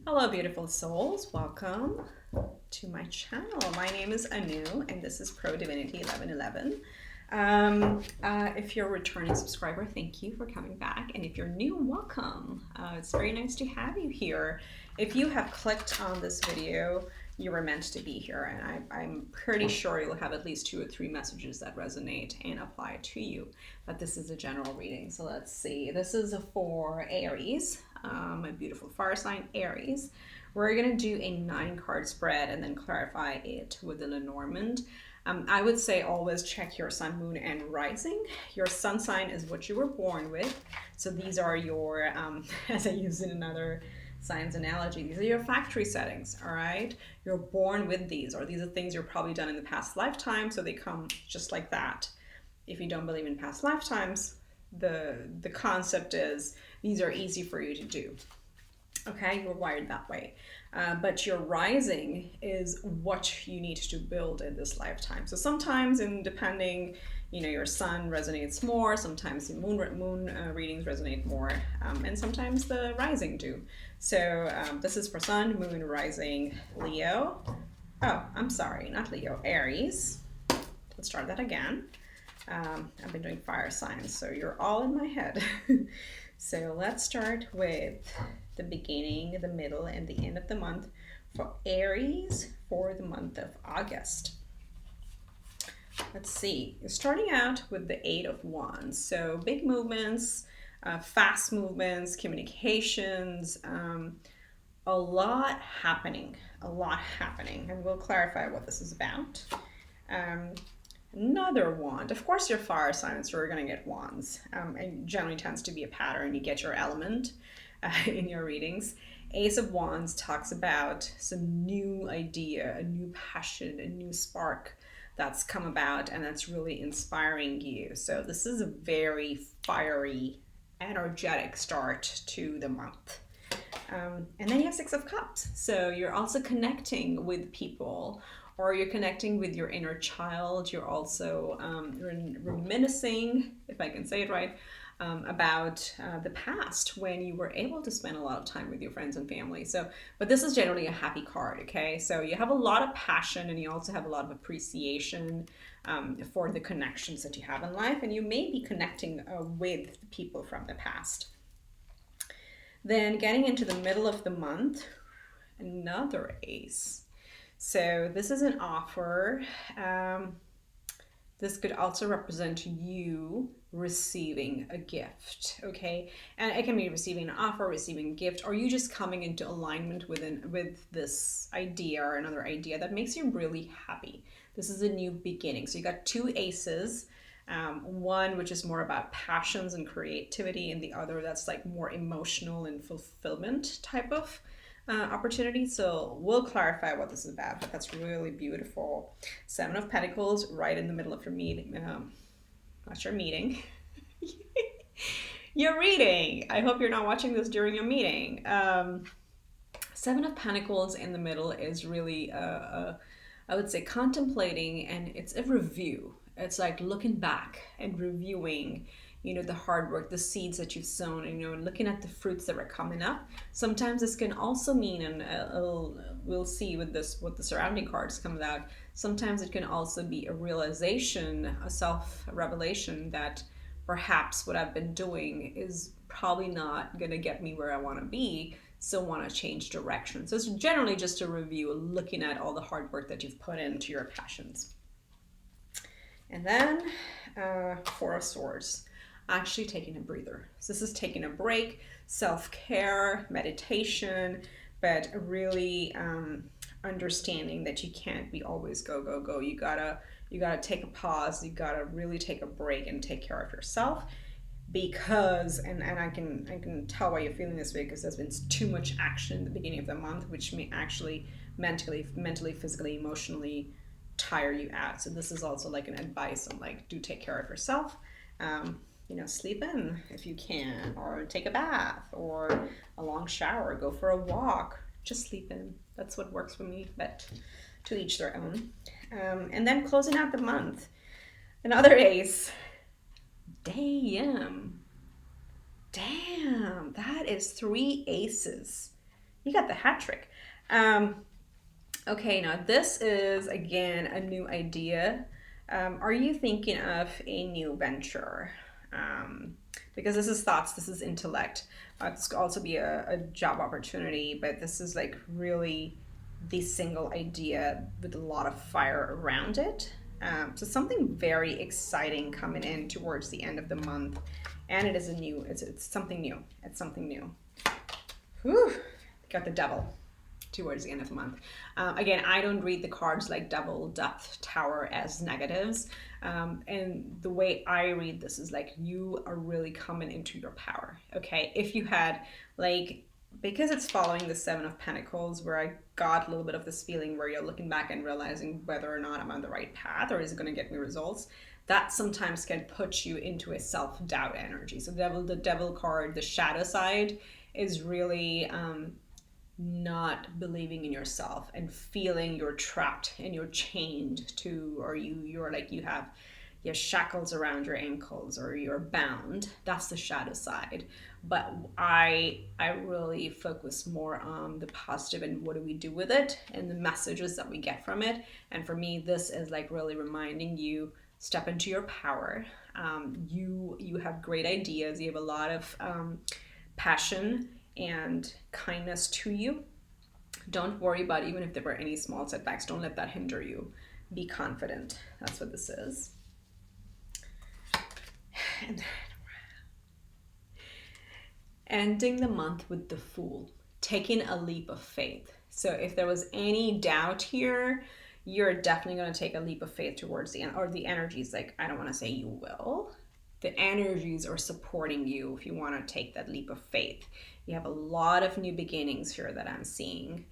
Hello, beautiful souls. Welcome to my channel. My name is Anu, and this is ProDivinity 1111. If you're a returning subscriber, thank you for coming back. And if you're new, welcome. It's very nice to have you here. If you have clicked on this video, you were meant to be here, and I'm pretty sure you'll have at least 2 or 3 messages that resonate and apply to you. But this is a general reading, so let's see. This is for Aries, my beautiful fire sign Aries. We're gonna do a 9-card spread and then clarify it with the Lenormand. I would say always check your sun, moon, and rising. Your sun sign is what you were born with. So these are your, as I use in another science analogy, these are your factory settings, all right? You're born with these, or these are things you've probably done in the past lifetime, so they come just like that. If you don't believe in past lifetimes, the concept is these are easy for you to do. Okay, you're wired that way. But your rising is what you need to build in this lifetime. So sometimes, depending, your sun resonates more. Sometimes the moon readings resonate more, and sometimes the rising do. So this is for sun, moon, rising, Leo. Oh, I'm sorry, not Leo, Aries. Let's start that again. I've been doing fire signs, so you're all in my head. So let's start with the beginning, the middle, and the end of the month for Aries for the month of August. Let's see, you're starting out with the 8 of Wands. So big movements, fast movements, communications, a lot happening, and we'll clarify what this is about. Another wand. Of course, your fire signs, you're going to get wands. It generally tends to be a pattern. You get your element in your readings. Ace of Wands talks about some new idea, a new passion, a new spark that's come about and that's really inspiring you. So this is a very fiery, energetic start to the month. And then you have 6 of Cups. So you're also connecting with people, or you're connecting with your inner child. You're also reminiscing, if I can say it right, about the past when you were able to spend a lot of time with your friends and family. So, but this is generally a happy card, okay? So you have a lot of passion, and you also have a lot of appreciation for the connections that you have in life, and you may be connecting with people from the past. Then getting into the middle of the month, another ace. So this is an offer. This could also represent you receiving a gift, okay? And it can be receiving an offer, receiving a gift, or you just coming into alignment with this idea or another idea that makes you really happy. This is a new beginning. So you got 2 aces. One which is more about passions and creativity, and the other that's like more emotional and fulfillment type of opportunity. So we'll clarify what this is about, but that's really beautiful. 7 of Pentacles right in the middle of your meeting. Not your meeting. Your reading. I hope you're not watching this during your meeting. 7 of Pentacles in the middle is really I would say contemplating, and it's a review. It's like looking back and reviewing, the hard work, the seeds that you've sown, and, looking at the fruits that are coming up. Sometimes this can also mean, and we'll see with this, what the surrounding cards come out. Sometimes it can also be a realization, a self-revelation that perhaps what I've been doing is probably not going to get me where I want to be, so want to change direction. So it's generally just a review, looking at all the hard work that you've put into your passions. And then 4 of Swords, actually taking a breather. So this is taking a break, self-care, meditation, but really understanding that you can't be always go, go, go. You gotta take a pause. You gotta really take a break and take care of yourself, because and I can tell why you're feeling this way, because there's been too much action in the beginning of the month, which may actually mentally, physically, emotionally tire you out. So this is also like an advice on like, do take care of yourself. Sleep in if you can, or take a bath, or a long shower, go for a walk, just sleep in. That's what works for me, but to each their own. And then closing out the month, another ace. Damn, that is 3 aces You got the hat trick. Okay, now this is again a new idea. Are you thinking of a new venture? Because this is thoughts, this is intellect. This could also be a job opportunity, but this is like really the single idea with a lot of fire around it. So something very exciting coming in towards the end of the month, and it is a new. It's something new. It's something new. Whew, got the devil towards the end of the month. Again, I don't read the cards like Devil, Death, Tower as negatives. And the way I read this is like you are really coming into your power. Okay. If you had like, because it's following the Seven of Pentacles, where I got a little bit of this feeling where you're looking back and realizing whether or not I'm on the right path or is it going to get me results. That sometimes can put you into a self-doubt energy. So the devil card, the shadow side, is really not believing in yourself and feeling you're trapped and you're chained to, or you're like you have your shackles around your ankles or you're bound. That's the shadow side. But I really focus more on the positive and what do we do with it and the messages that we get from it. And for me, this is like really reminding you step into your power. You have great ideas. You have a lot of passion and kindness to you. Don't worry about even if there were any small setbacks. Don't let that hinder you. Be confident. That's what this is. And then ending the month with the Fool, taking a leap of faith. So if there was any doubt here, you're definitely going to take a leap of faith towards the end, or the energies, like, I don't want to say you will. The energies are supporting you if you want to take that leap of faith. You have a lot of new beginnings here that I'm seeing.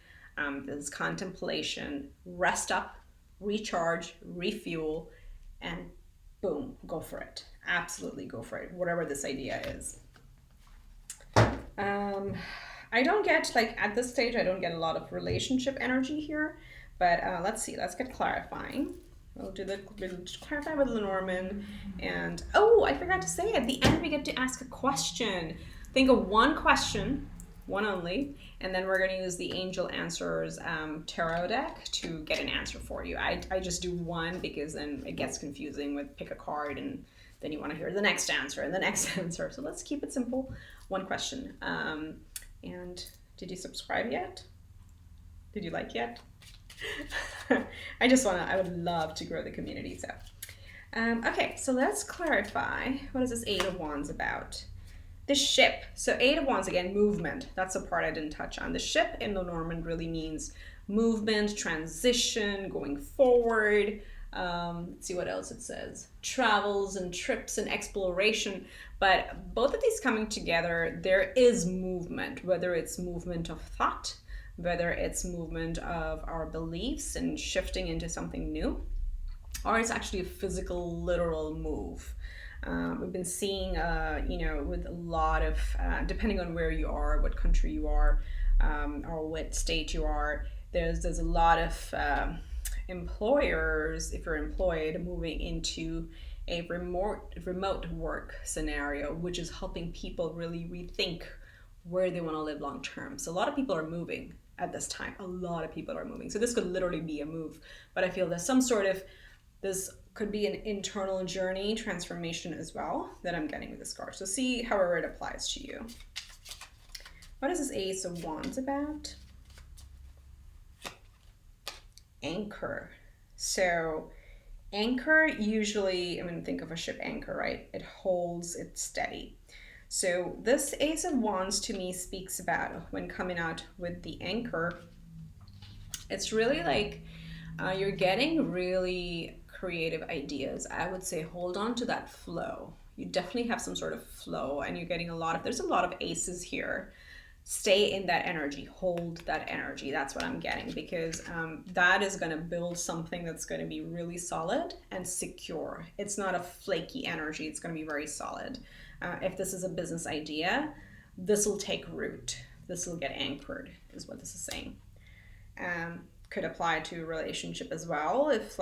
There's contemplation, rest up, recharge, refuel, and boom, go for it. Absolutely go for it, whatever this idea is. I don't get, like, at this stage, I don't get a lot of relationship energy here, but let's see, let's get clarifying. We'll clarify with Lenormand. And oh, I forgot to say at the end we get to ask a question. Think of one question, one only, and then we're going to use the Angel Answers tarot deck to get an answer for you. I just do one because then it gets confusing with pick a card and then you want to hear the next answer and the next answer. So let's keep it simple. One question. And did you subscribe yet? Did you like yet? I would love to grow the community. So, okay, so let's clarify. What is this Eight of Wands about? The ship. So Eight of Wands, again, movement. That's the part I didn't touch on. The ship in Lenormand really means movement, transition, going forward. Let's see what else it says. Travels and trips and exploration. But both of these coming together, there is movement, whether it's movement of thought, whether it's movement of our beliefs and shifting into something new, or it's actually a physical, literal move. We've been seeing, with a lot of, depending on where you are, what country you are, or what state you are, there's a lot of employers, if you're employed, moving into a remote work scenario, which is helping people really rethink where they want to live long term. So a lot of people are moving at this time. A lot of people are moving. So this could literally be a move, but I feel there's some sort of, this could be an internal journey, transformation as well that I'm getting with this card. So see however it applies to you. What is this Ace of Wands about? Anchor. So anchor, usually, I mean, think of a ship anchor, right? It holds it steady. So this Ace of Wands to me speaks about when coming out with the anchor, it's really like you're getting really creative ideas. I would say hold on to that flow. You definitely have some sort of flow and you're getting there's a lot of aces here. Stay in that energy, hold that energy. That's what I'm getting, because that is going to build something that's going to be really solid and secure. It's not a flaky energy. It's going to be very solid. If this is a business idea, this will take root. This will get anchored, is what this is saying. Could apply to a relationship as well. If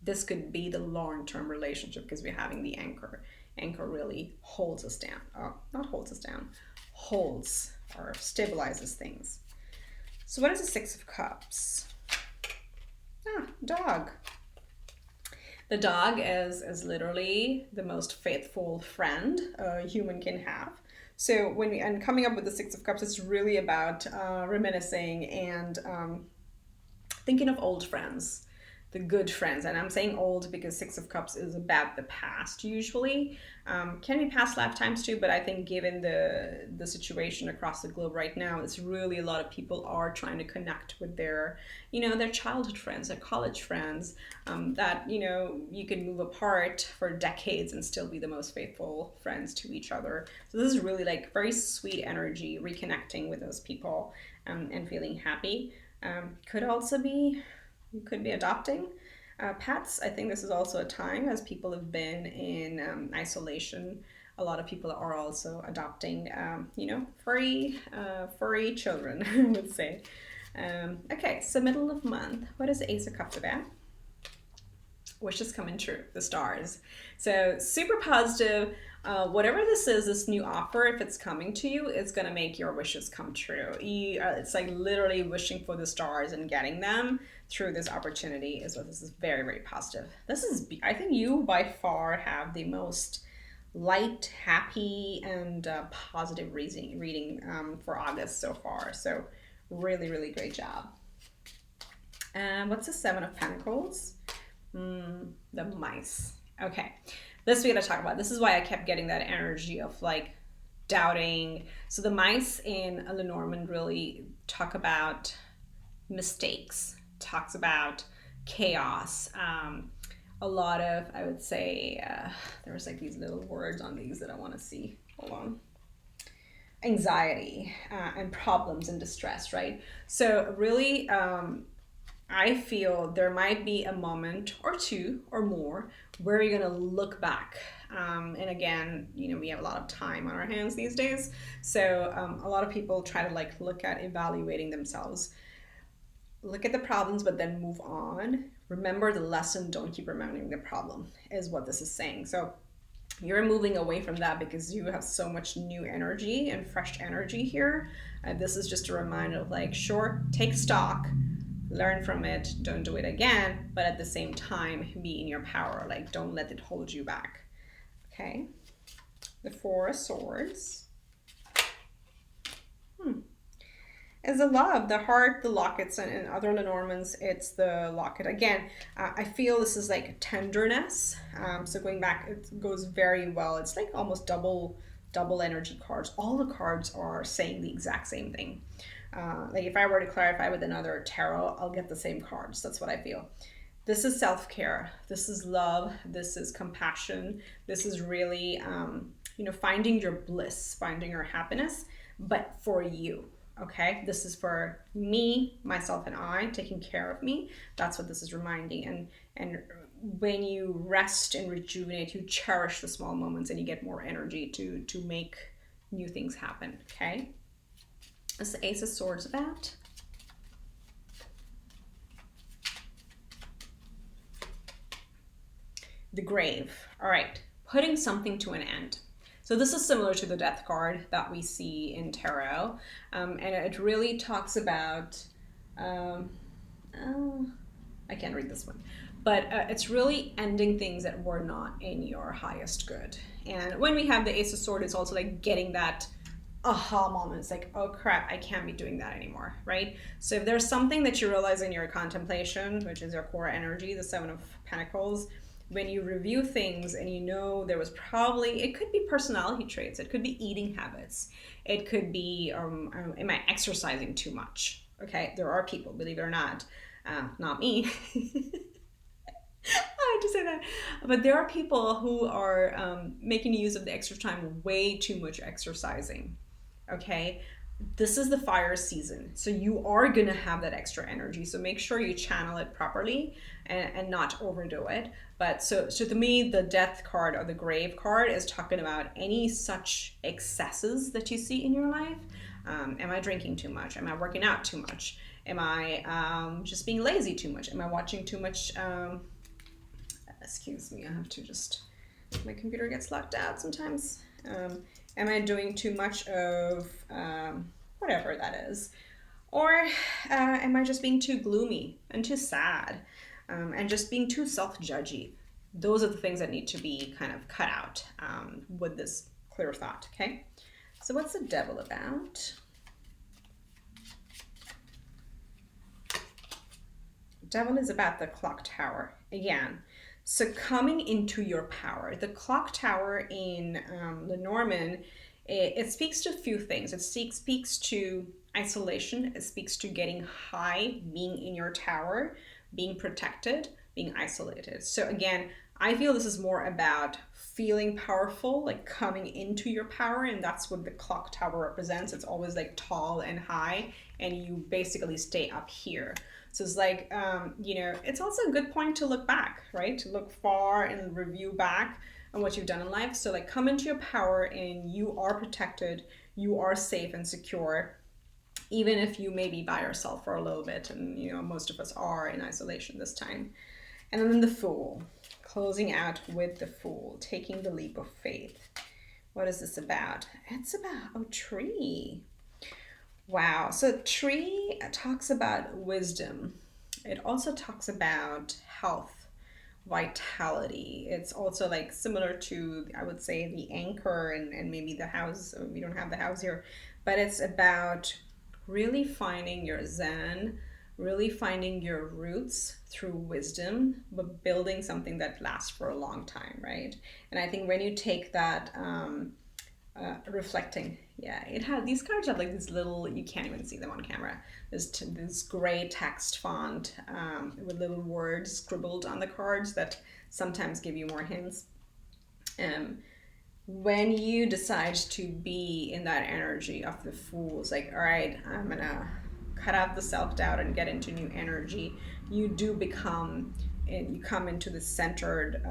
this could be the long-term relationship because we're having the anchor. Anchor really holds us down. Oh, not holds us down, holds or stabilizes things. So what is the Six of Cups? Ah, dog. The dog is literally the most faithful friend a human can have. So and coming up with the Six of Cups, it's really about reminiscing and thinking of old friends, the good friends. And I'm saying old because Six of Cups is about the past usually. Can be past lifetimes too, but I think given the situation across the globe right now, it's really a lot of people are trying to connect with their, their childhood friends, their college friends, that, you can move apart for decades and still be the most faithful friends to each other. So this is really like very sweet energy, reconnecting with those people, and feeling happy. Could also be, you could be adopting pets. I think this is also a time as people have been in isolation. A lot of people are also adopting, furry children, I would say. Okay, so middle of month. What is the Ace of Cups about? Wishes coming true, the stars. So super positive. Whatever this is, this new offer, if it's coming to you, it's going to make your wishes come true. It's like literally wishing for the stars and getting them through this opportunity is what this is. Very, very positive. This is, I think you by far have the most light, happy, and positive reading for August so far. So really, really great job. And what's the Seven of Pentacles? The mice. Okay, this we gotta talk about. This is why I kept getting that energy of like doubting. So the mice in Lenormand really talk about mistakes, talks about chaos. A lot of, I would say, there was like these little words on these that I want to see. Hold on. Anxiety and problems and distress, right? So really, I feel there might be a moment or two or more where you're going to look back. And again, we have a lot of time on our hands these days. So a lot of people try to like look at evaluating themselves, look at the problems, but then move on. Remember the lesson, don't keep remembering the problem, is what this is saying. So you're moving away from that because you have so much new energy and fresh energy here. This is just a reminder of like, sure, take stock, learn from it, don't do it again, but at the same time, be in your power. Like, don't let it hold you back. Okay. The Four of Swords. Is the love, the heart, the lockets, and other Lenormands, it's the locket. Again, I feel this is like tenderness. So going back, it goes very well. It's like almost double energy cards. All the cards are saying the exact same thing. Like if I were to clarify with another tarot, I'll get the same cards. That's what I feel. This is self-care. This is love. This is compassion. This is really, finding your bliss, finding your happiness, but for you. Okay, this is for me, myself, and I, taking care of me. That's what this is reminding. And when you rest and rejuvenate, you cherish the small moments and you get more energy to make new things happen. Okay, that's the Ace of Swords about. The Grave. All right, putting something to an end. So this is similar to the Death card that we see in tarot. And it really talks about, I can't read this one, but it's really ending things that were not in your highest good. And when we have the Ace of Swords, it's also like getting that aha moment. It's like, oh crap, I can't be doing that anymore, right? So if there's something that you realize in your contemplation, which is your core energy, the Seven of Pentacles, when you review things and there was probably, it could be personality traits, it could be eating habits, it could be, am I exercising too much? Okay, there are people, believe it or not me. I have to say that. But there are people who are making use of the extra time, way too much exercising. Okay, this is the fire season, so you are going to have that extra energy, so make sure you channel it properly and not overdo it. But so to me, the Death card or the Grave card is talking about any such excesses that you see in your life. Am I drinking too much? Am I working out too much? Am I just being lazy too much? Am I watching too much? Excuse me, I have to just, my computer gets locked out sometimes. Am I doing too much of whatever that is. Or am I just being too gloomy and too sad and just being too self-judgy? Those are the things that need to be kind of cut out with this clear thought, okay? So what's the devil about? Devil is about the clock tower. Again, so coming into your power. The clock tower in Lenormand, it speaks to a few things. It speaks to isolation. It speaks to getting high, being in your tower, being protected, being isolated. So again, I feel this is more about feeling powerful, like coming into your power, and that's what the clock tower represents. It's always like tall and high, and you basically stay up here. So it's like, you know, it's also a good point to look back, right? To look far and review back on what you've done in life. So like come into your power and you are protected, you are safe and secure, even if you may be by yourself for a little bit. And, you know, most of us are in isolation this time. And then the Fool, closing out with the Fool, taking the leap of faith. What is this about? It's about a tree. Wow. So tree talks about wisdom. It also talks about health, vitality. It's also like similar to, I would say, the anchor and maybe the house. We don't have the house here, but it's about really finding your zen, really finding your roots through wisdom, but building something that lasts for a long time, right? And I think when you take that, reflecting, yeah, it had, these cards have like this little, you can't even see them on camera, this gray text font with little words scribbled on the cards that sometimes give you more hints. When you decide to be in that energy of the Fool, it's like, all right, I'm gonna cut out the self-doubt and get into new energy. You do become, and you come into the centered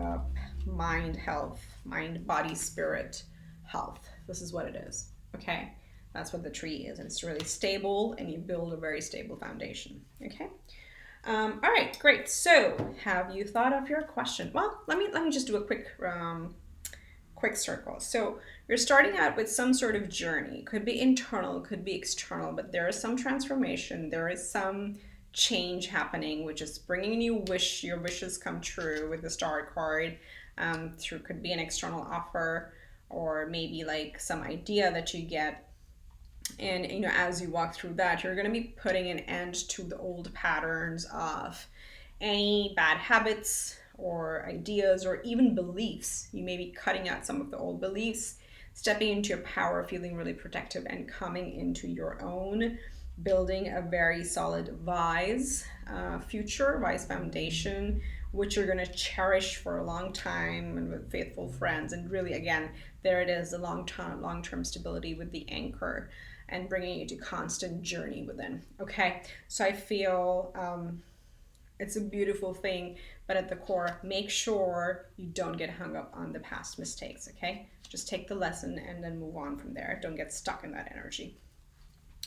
mind health, mind, body, spirit health. This is what it is, okay? That's what the tree is, and it's really stable, and you build a very stable foundation, okay? All right, great. So, have you thought of your question? Well, let me just do a quick circle. So, you're starting out with some sort of journey. Could be internal, could be external, but there is some transformation. There is some change happening, which is bringing you your wishes come true with the Star card. Through could be an external offer, or maybe like some idea that you get. And, you know, as you walk through that, you're going to be putting an end to the old patterns of any bad habits or ideas or even beliefs. You may be cutting out some of the old beliefs, stepping into your power, feeling really protective, and coming into your own, building a very solid wise future, wise foundation, which you're going to cherish for a long time and with faithful friends. And really, again, there it is, the long-term stability with the anchor and bringing you to constant journey within. Okay, so I feel it's a beautiful thing, but at the core, make sure you don't get hung up on the past mistakes, okay? Just take the lesson and then move on from there. Don't get stuck in that energy.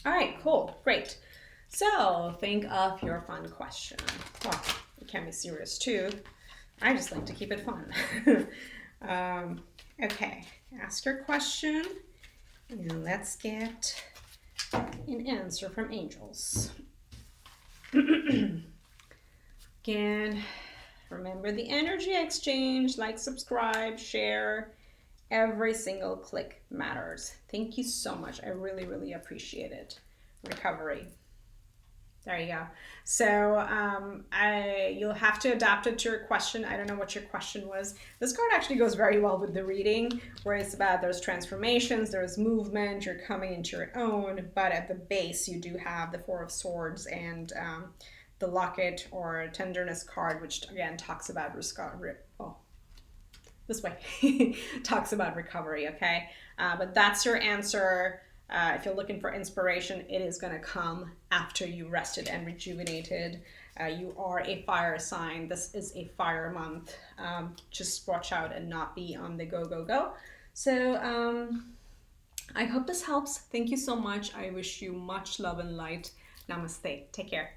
All right, cool, great. So think of your fun question. Well, it can be serious too. I just like to keep it fun. Okay, ask your question and let's get an answer from angels. Again, remember the energy exchange, like, subscribe, share. Every single click matters. Thank you so much. I really, really appreciate it. Recovery. There you go. So you'll have to adapt it to your question. I don't know what your question was. This card actually goes very well with the reading, where it's about there's transformations, there's movement, you're coming into your own, but at the base you do have the Four of Swords and the Locket or Tenderness card, which again talks about talks about recovery, okay? But that's your answer. If you're looking for inspiration, it is going to come after you rested and rejuvenated. You are a fire sign. This is a fire month. Just watch out and not be on the go. So I hope this helps. Thank you so much. I wish you much love and light. Namaste. Take care.